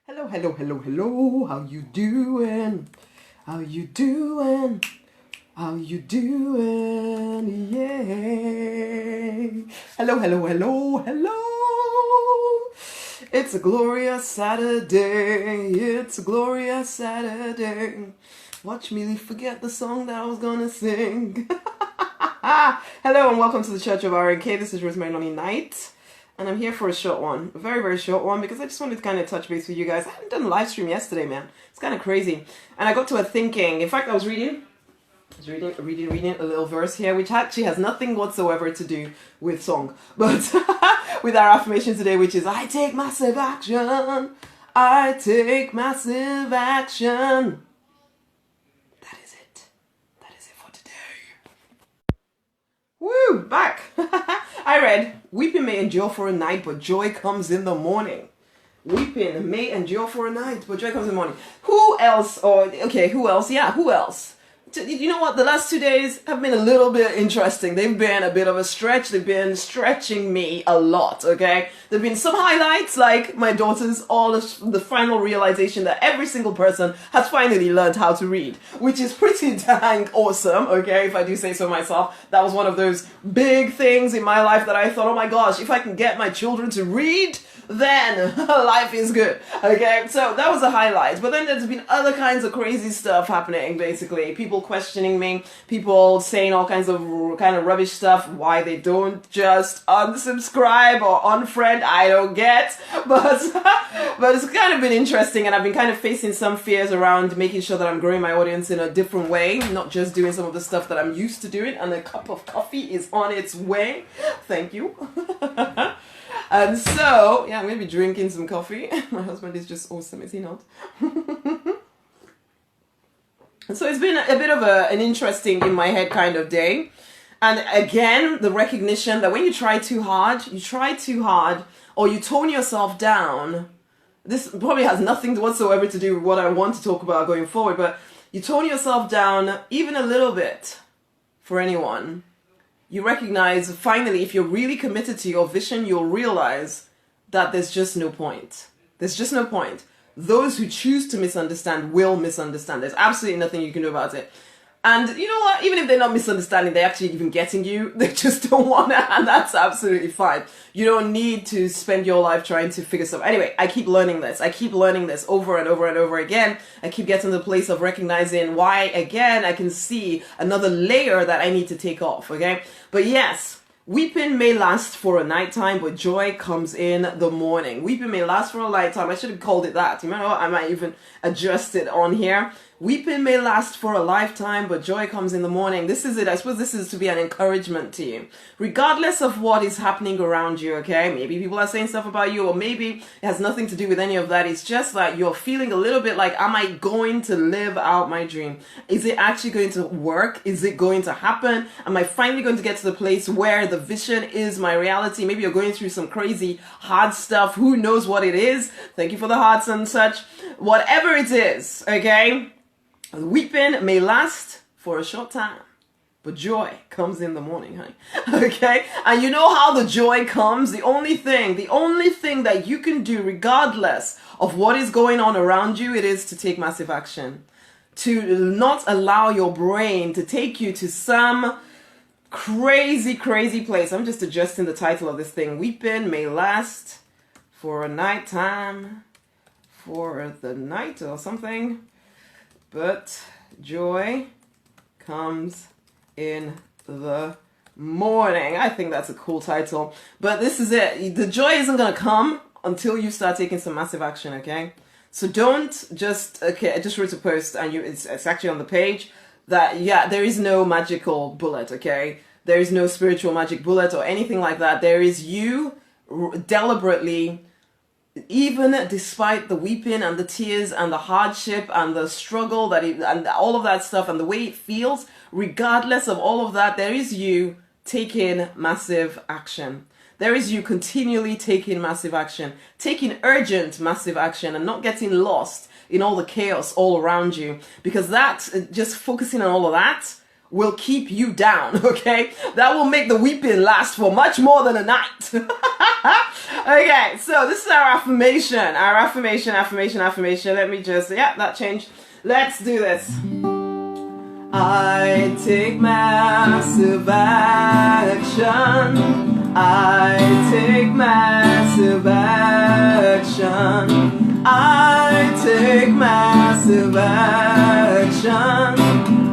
Hello, hello, hello, hello. How you doing? How you doing? How you doing? Yay! Hello, hello, hello, hello. It's a glorious Saturday. It's a glorious Saturday. Watch me forget the song that I was gonna sing. Hello and welcome to the Church of R&K. This is Rosemary, Nonny Night. And I'm here for a short one, a very, very short one, because I just wanted to kind of touch base with you guys. I hadn't done a live stream yesterday, man. It's kind of crazy. And I got to a thinking. In fact, I was reading a little verse here, which actually has nothing whatsoever to do with song, but with our affirmation today, which is, I take massive action. I take massive action. That is it. That is it for today. Woo, back. I read, weeping may endure for a night, but joy comes in the morning. Weeping may endure for a night, but joy comes in the morning. Who else? Who else? Yeah, who else? You know what? The last 2 days have been a little bit interesting. They've been a bit of a stretch. They've been stretching me a lot, okay? There've been some highlights, like my daughter's the final realization that every single person has finally learned how to read, which is pretty dang awesome, okay, if I do say so myself. That was one of those big things in my life that I thought, oh my gosh, if I can get my children to read, then life is good, okay? So that was a highlight. But then there's been other kinds of crazy stuff happening, basically. People questioning me, people saying all kinds of rubbish stuff, why they don't just unsubscribe or unfriend, I don't get. But it's kind of been interesting, and I've been kind of facing some fears around making sure that I'm growing my audience in a different way, not just doing some of the stuff that I'm used to doing, and a cup of coffee is on its way. Thank you. And so, yeah, I'm going to be drinking some coffee. My husband is just awesome, is he not? So it's been a bit of an interesting in my head kind of day. And again, the recognition that when you try too hard, or you tone yourself down. This probably has nothing whatsoever to do with what I want to talk about going forward, but you tone yourself down even a little bit for anyone. You recognize, finally, if you're really committed to your vision, you'll realize that there's just no point. There's just no point. Those who choose to misunderstand will misunderstand. There's absolutely nothing you can do about it. And you know what? Even if they're not misunderstanding, they're actually even getting you. They just don't want to, and that's absolutely fine. You don't need to spend your life trying to figure stuff. Anyway, I keep learning this. I keep learning this over and over and over again. I keep getting to the place of recognizing why, again, I can see another layer that I need to take off, okay? But yes, weeping may last for a nighttime, but joy comes in the morning. Weeping may last for a lifetime. I should have called it that. You know what? I might even adjust it on here. Weeping may last for a lifetime, but joy comes in the morning. This is it. I suppose this is to be an encouragement to you. Regardless of what is happening around you, okay? Maybe people are saying stuff about you, or maybe it has nothing to do with any of that. It's just that you're feeling a little bit like, am I going to live out my dream? Is it actually going to work? Is it going to happen? Am I finally going to get to the place where the vision is my reality? Maybe you're going through some crazy hard stuff. Who knows what it is? Thank you for the hearts and such. Whatever it is, okay? Weeping may last for a short time, but joy comes in the morning, honey. Okay? And you know how the joy comes? The only thing that you can do regardless of what is going on around you, it is to take massive action. To not allow your brain to take you to some crazy, crazy place. I'm just adjusting the title of this thing. Weeping may last for a nighttime, for the night or something. But joy comes in the morning. I think that's a cool title. But this is it. The joy isn't going to come until you start taking some massive action, okay? So don't just, okay, I just wrote a post and it's actually on the page that, yeah, there is no magical bullet, okay? There is no spiritual magic bullet or anything like that. There is you deliberately, even despite the weeping and the tears and the hardship and the struggle and all of that stuff and the way it feels, regardless of all of that, there is you taking massive action. There is you continually taking massive action, taking urgent massive action, and not getting lost in all the chaos all around you, because that, just focusing on all of that, will keep you down, okay? That will make the weeping last for much more than a night. Okay, so this is our affirmation. Affirmation. Let me just, yeah, that changed. Let's do this. I take massive action. I take massive action. I take massive action.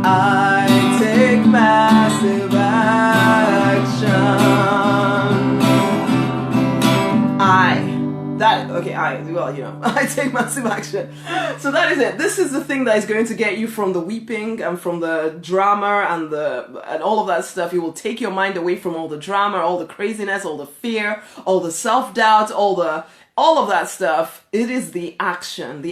I take massive action. I take massive action. So that is it. This is the thing that is going to get you from the weeping and from the drama and all of that stuff. It will take your mind away from all the drama, all the craziness, all the fear, all the self-doubt, all of that stuff. It is the action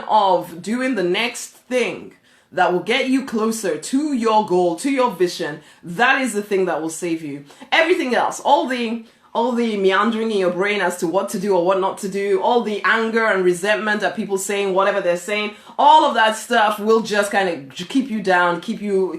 of doing the next thing that will get you closer to your goal, to your vision. That is the thing that will save you. Everything else, all the meandering in your brain as to what to do or what not to do, all the anger and resentment at people saying whatever they're saying, all of that stuff will just kind of keep you down, keep you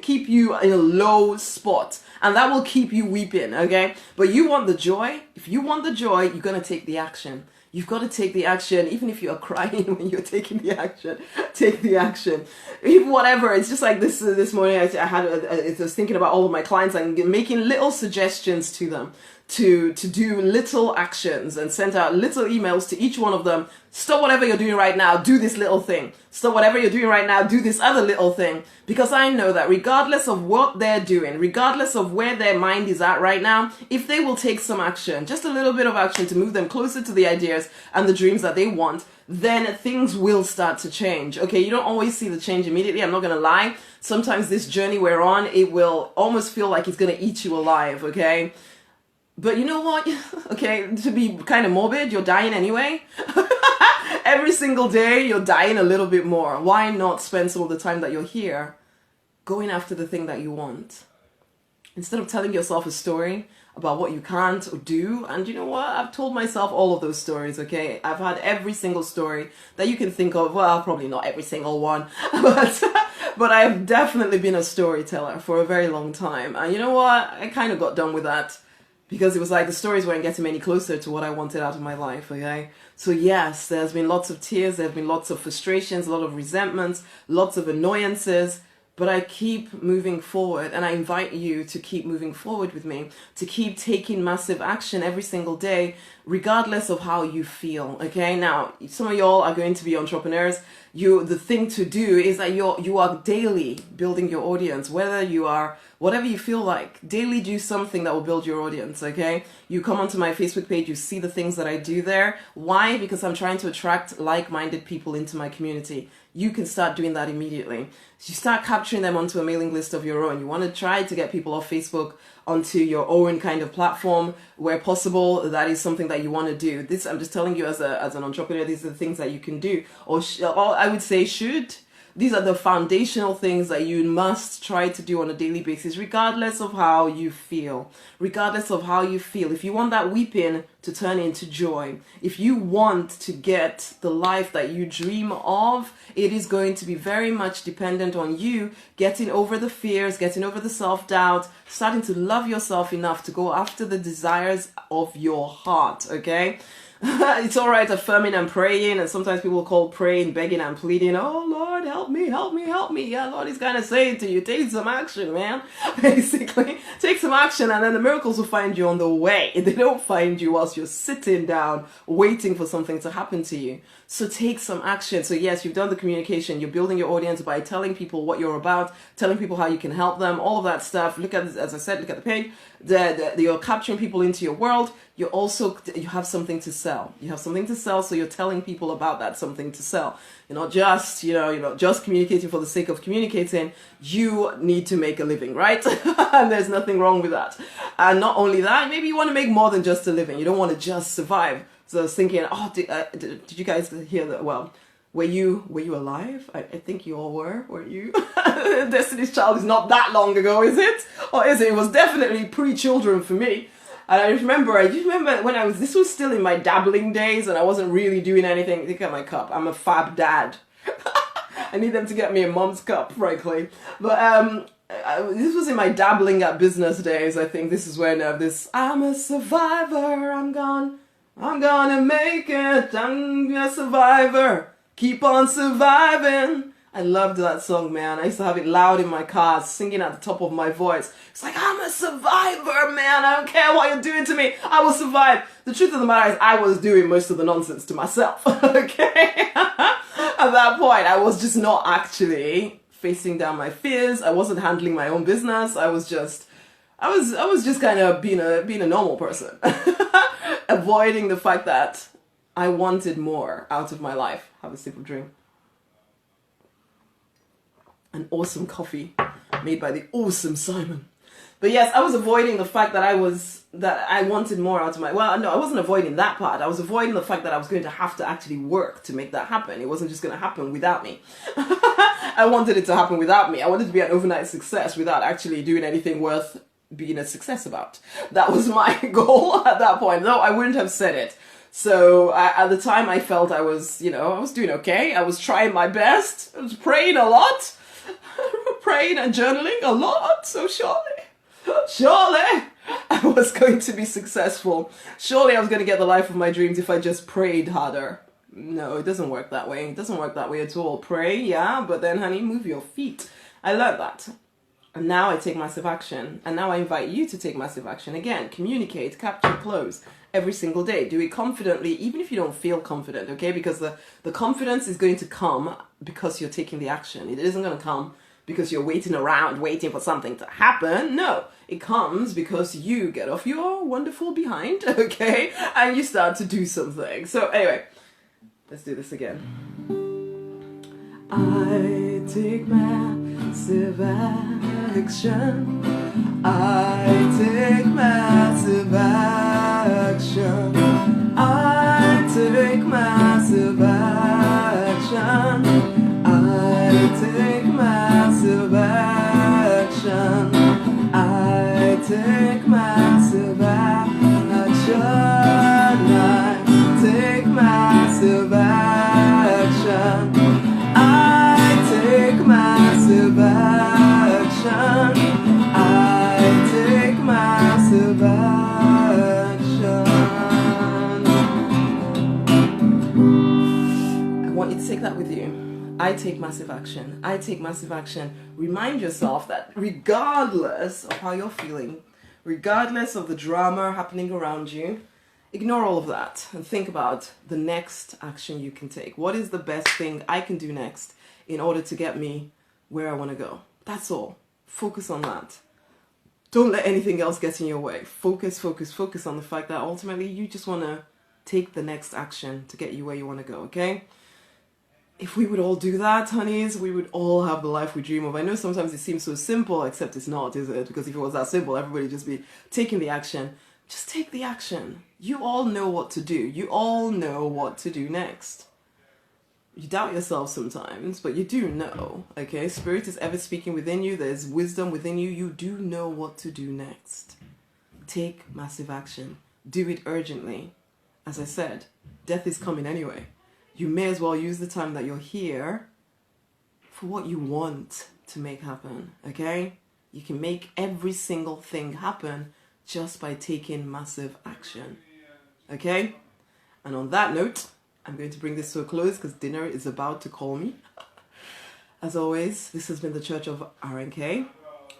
in a low spot. And that will keep you weeping, okay? But you want the joy. If you want the joy, you're going to take the action. You've got to take the action, even if you're crying when you're taking the action. Take the action. Even whatever. It's just like this morning. I was thinking about all of my clients and making little suggestions to them to do little actions and sent out little emails to each one of them. Stop whatever you're doing right now. Do this little thing. Stop whatever you're doing right now. Do this other little thing. Because I know that regardless of what they're doing, regardless of where their mind is at right now, if they will take some action, just a little bit of action to move them closer to the ideas and the dreams that they want, then things will start to change. Okay, you don't always see the change immediately. I'm not going to lie. Sometimes this journey we're on, it will almost feel like it's going to eat you alive. Okay. But you know what? Okay, to be kind of morbid, you're dying anyway. Every single day, you're dying a little bit more. Why not spend some of the time that you're here going after the thing that you want? Instead of telling yourself a story about what you can't do. And you know what? I've told myself all of those stories, okay? I've had every single story that you can think of. Well, probably not every single one. But I've definitely been a storyteller for a very long time. And you know what? I kind of got done with that. Because it was like the stories weren't getting any closer to what I wanted out of my life, okay? So yes, there's been lots of tears, there have been lots of frustrations, a lot of resentments, lots of annoyances, but I keep moving forward, and I invite you to keep moving forward with me, to keep taking massive action every single day, regardless of how you feel, okay? Now, some of y'all are going to be entrepreneurs. The thing to do is that you are daily building your audience, whatever you feel like, daily do something that will build your audience, okay? You come onto my Facebook page, you see the things that I do there. Why? Because I'm trying to attract like-minded people into my community. You can start doing that immediately. You start capturing them onto a mailing list of your own. You want to try to get people off Facebook onto your own kind of platform where possible. That is something that you want to do. This, I'm just telling you as an entrepreneur, these are the things that you can do, or I would say should. These are the foundational things that you must try to do on a daily basis, regardless of how you feel. Regardless of how you feel. If you want that weeping to turn into joy, if you want to get the life that you dream of, it is going to be very much dependent on you getting over the fears, getting over the self-doubt, starting to love yourself enough to go after the desires of your heart, okay? It's all right affirming and praying, and sometimes people call praying, begging and pleading, oh Lord, help me, help me, help me. Yeah, Lord is kind of saying to you, take some action, man. Basically, take some action and then the miracles will find you on the way. They don't find you whilst you're sitting down waiting for something to happen to you. So take some action. So yes, you've done the communication, you're building your audience by telling people what you're about, telling people how you can help them, all of that stuff. Look at, as I said, look at the page. You're capturing people into your world. You have something to sell. You have something to sell, so you're telling people about that something to sell. You're not just, just communicating for the sake of communicating. You need to make a living, right? And there's nothing wrong with that. And not only that, maybe you want to make more than just a living. You don't want to just survive. So I was thinking, did you guys hear that? Well, were you alive? I think you all weren't you? Destiny's Child is not that long ago, is it? Or is it? It was definitely pre-children for me. And I remember when this was still in my dabbling days and I wasn't really doing anything. Look at my cup. I'm a fab dad. I need them to get me a mom's cup, frankly. But this was in my dabbling at business days. I think this is when this I'm a survivor, I'm gonna make it, I'm a survivor, keep on surviving. I loved that song, man. I used to have it loud in my car, singing at the top of my voice. It's like, I'm a survivor, man. I don't care what you're doing to me. I will survive. The truth of the matter is I was doing most of the nonsense to myself, okay? At that point, I was just not actually facing down my fears. I wasn't handling my own business. I was just kind of being a normal person, avoiding the fact that I wanted more out of my life. Have a sip of drink. An awesome coffee made by the awesome Simon. But yes, I was avoiding the fact that I wanted more out of my, well, no, I wasn't avoiding that part. I was avoiding the fact that I was going to have to actually work to make that happen. It wasn't just going to happen without me. I wanted it to happen without me. I wanted to be an overnight success without actually doing anything worth being a success about. That was my goal at that point, though I wouldn't have said it. So at the time I felt I was doing okay. I was trying my best. I was praying a lot. Praying and journaling a lot. So surely I was going to be successful. Surely I was going to get the life of my dreams if I just prayed harder. No, it doesn't work that way. It doesn't work that way at all. Pray, yeah, but then, honey, move your feet. I learned that. And now I take massive action. And now I invite you to take massive action. Again, communicate, capture, close every single day. Do it confidently, even if you don't feel confident, okay? Because the confidence is going to come because you're taking the action. It isn't going to come because you're waiting around, waiting for something to happen. No, it comes because you get off your wonderful behind, okay? And you start to do something. So anyway, let's do this again. I take massive action. I take massive action. I take massive action. I take massive action. I take massive action. I take massive action. I take massive action. I take massive action. I want you to take that with you. I take massive action. I take massive action. Remind yourself that regardless of how you're feeling, regardless of the drama happening around you, ignore all of that and think about the next action you can take. What is the best thing I can do next in order to get me where I want to go? That's all. Focus on that. Don't let anything else get in your way. Focus on the fact that ultimately you just want to take the next action to get you where you want to go, okay? If we would all do that, honeys, we would all have the life we dream of. I know sometimes it seems so simple, except it's not, is it? Because if it was that simple, everybody would just be taking the action. Just take the action. You all know what to do. You all know what to do next. You doubt yourself sometimes, but you do know, okay? Spirit is ever speaking within you. There's wisdom within you. You do know what to do next. Take massive action. Do it urgently. As I said, death is coming anyway. You may as well use the time that you're here for what you want to make happen, okay? You can make every single thing happen just by taking massive action, okay? And on that note, I'm going to bring this to a close because dinner is about to call me. As always, this has been the Church of RNK.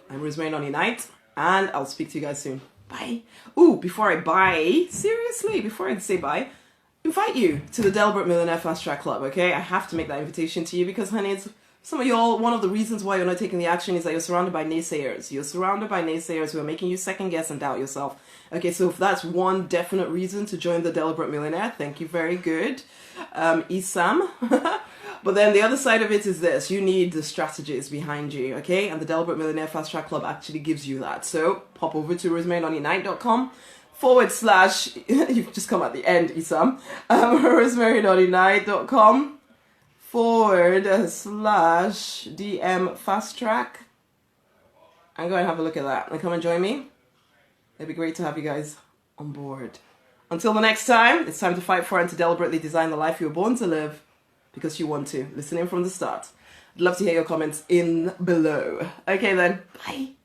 I'm Rosemary Nonny Knight, and I'll speak to you guys soon. Bye. Ooh, before I say bye, invite you to the Delbert Millionaire Fast Track Club, okay? I have to make that invitation to you because, honey, it's some of y'all, one of the reasons why you're not taking the action is that you're surrounded by naysayers. You're surrounded by naysayers who are making you second guess and doubt yourself. Okay, so if that's one definite reason to join the Delbert Millionaire, thank you, very good. Isam. But then the other side of it is this. You need the strategies behind you, okay? And the Delbert Millionaire Fast Track Club actually gives you that. So pop over to rosemarynonny9.com / you've just come at the end, Isam. rosemarynonny9.com / DM fast track. And go and have a look at that and come and join me. It'd be great to have you guys on board. Until the next time, it's time to fight for and to deliberately design the life you were born to live because you want to. Listen in from the start. Love to hear your comments in below. Okay then, bye.